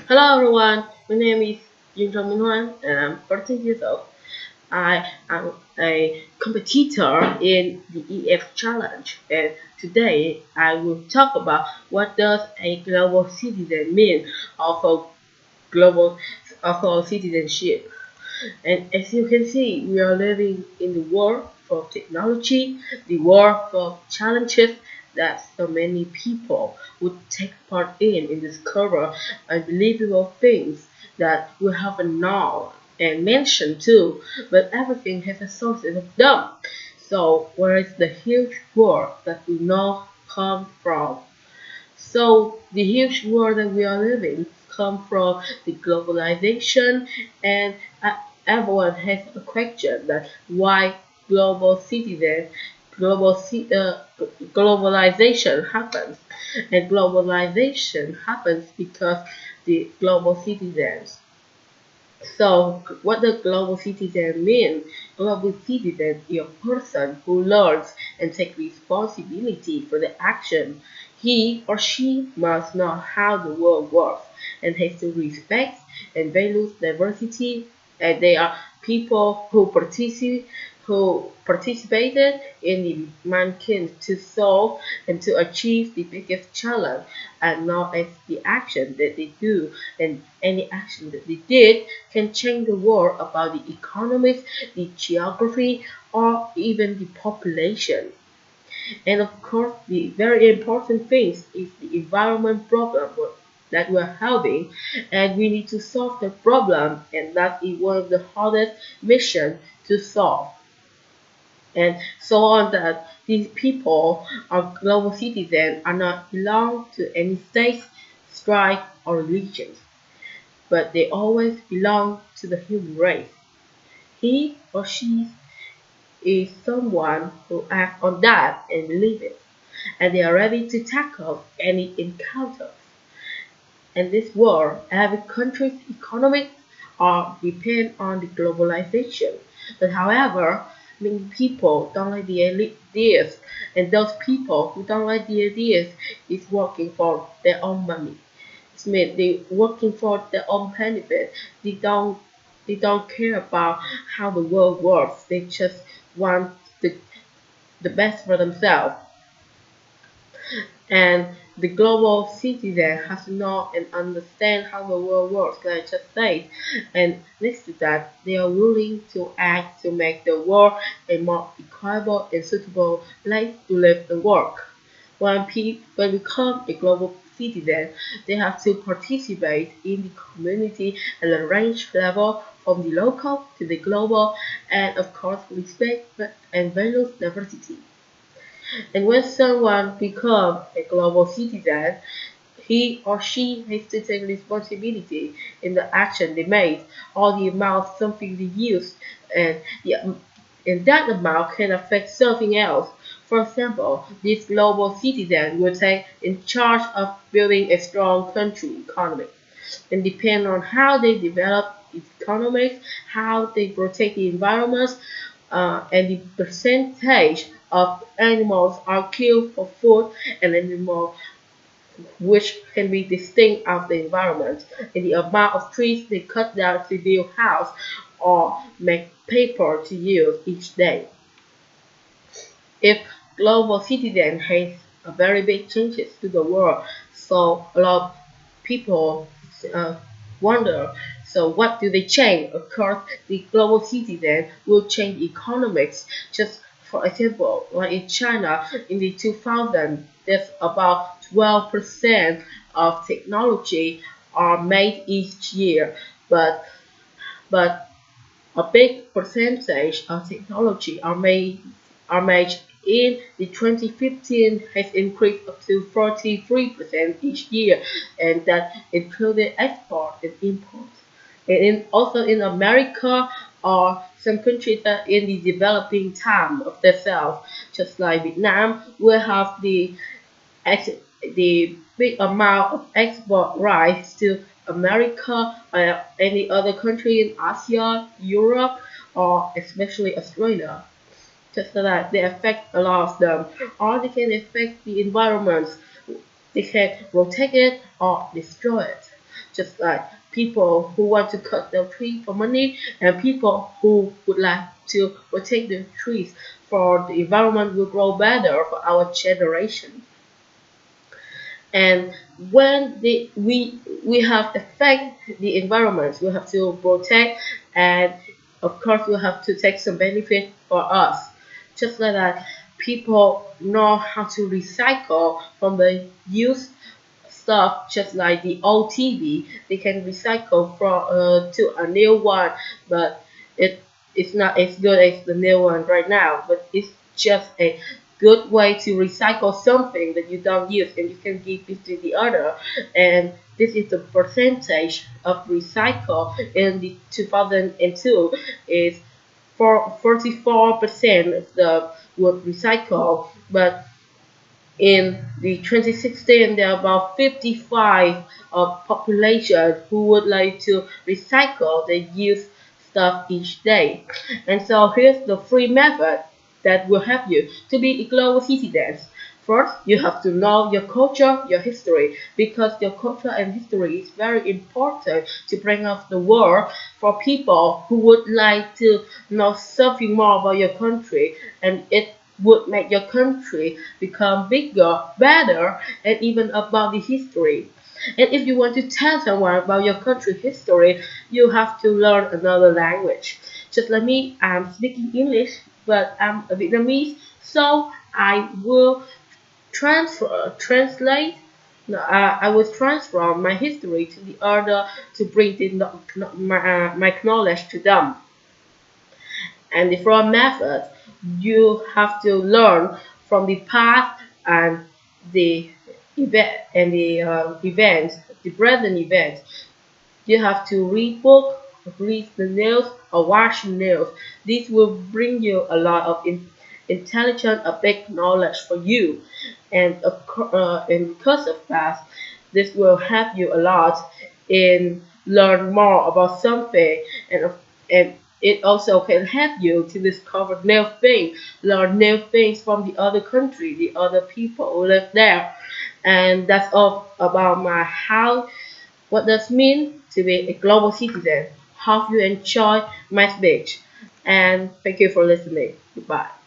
Hello everyone, my name is Minh and I'm 14 years old. I am a competitor in the EF Challenge, and today I will talk about what does a global citizen mean of a global of our citizenship. And as you can see, we are living in the war for technology, the war for challenges that so many people would take part in discover unbelievable things that we haven't known and mentioned too, but everything has a source of them. So where is the huge war that we know come from? So the huge world that we are living come from the globalization, and uh, everyone has a question that why global citizen global ci- uh, globalization happens, and globalization happens because the global citizens. So, what does global citizen mean? Global citizen is a person who learns and takes responsibility for the action. He or she must know how the world works and has to respect and value diversity. And they are people who participated in the mankind to solve and to achieve the biggest challenge, and not as the action that they do, and any action that they did can change the world about the economics, the geography, or even the population. And of course, the very important thing is the environment problem that we're having, and we need to solve the problem, and that is one of the hardest missions to solve. And so on that these people are global citizens are not belong to any state, tribe, or religion, but they always belong to the human race. He or she is someone who acts on that and believe it, and they are ready to tackle any encounters. In this world, every country's economics are depend on the globalization. But however, many people don't like the ideas, and those people who don't like the ideas is working for their own money. It means they working for their own benefit. They don't care about how the world works. They just want the best for themselves. And the global citizen has to know and understand how the world works, like I just said. And next to that, they are willing to act to make the world a more equitable and suitable place to live and work. When become a global citizen, they have to participate in the community at a range level from the local to the global, and of course respect and value diversity. And when someone becomes a global citizen, he or she has to take responsibility in the action they made, or the amount something they used, and, and that amount can affect something else. For example, this global citizen will take in charge of building a strong country economy, and depend on how they develop its economics, how they protect the environment, and the percentage of animals are killed for food, and animals which can be distinct of the environment, and the amount of trees they cut down to build house or make paper to use each day. If global citizen has a very big changes to the world, so a lot of people uh, wonder, so what do they change? Of course, the global citizen will change economics. Just for example, like in China in the 2000, there's about 12% of technology are made each year, but a big percentage of technology are made in the 2015 has increased up to 43% each year, and that included export and import. Also in America or some countries that in the developing time of themselves, just like Vietnam, will have ex- the big amount of export rice to America or any other country in Asia, Europe, or especially Australia. Just so that they affect a lot of them, or they can affect the environment. They can protect it or destroy it. just like people who want to cut their tree for money and people who would like to protect the trees for the environment will grow better for our generation. And when we have affect the environment, we have to protect, and of course we have to take some benefit for us. Just like that, people know how to recycle from the used stuff, just like the old TV. They can recycle from to a new one, but it's not as good as the new one right now. But it's just a good way to recycle something that you don't use and you can give it to the other. And this is the percentage of recycle in the 2002 is for 44% of the would recycle, but in the 2016 there are about 55 of population who would like to recycle the used stuff each day. And so here's the free method that will help you to be a global citizen. First, you have to know your culture, your history, because your culture and history is very important to bring up the world for people who would like to know something more about your country, and it would make your country become bigger, better, and even about the history. And if you want to tell someone about your country history, you have to learn another language. Just like me, I'm speaking English, but I'm a Vietnamese, so I will translate. No, I will transfer my history to the other to bring my knowledge to them. And the third method, you have to learn from the past and the events, the present events. You have to read book, read the news, or watch the news. This will bring you a lot of intelligent, a big knowledge for you, and because of that, this will help you a lot in learn more about something, and it also can help you to discover new things, learn new things from the other country, the other people who live there. And that's all about my how what does mean to be a global citizen. Hope you enjoy my speech, and thank you for listening. Goodbye.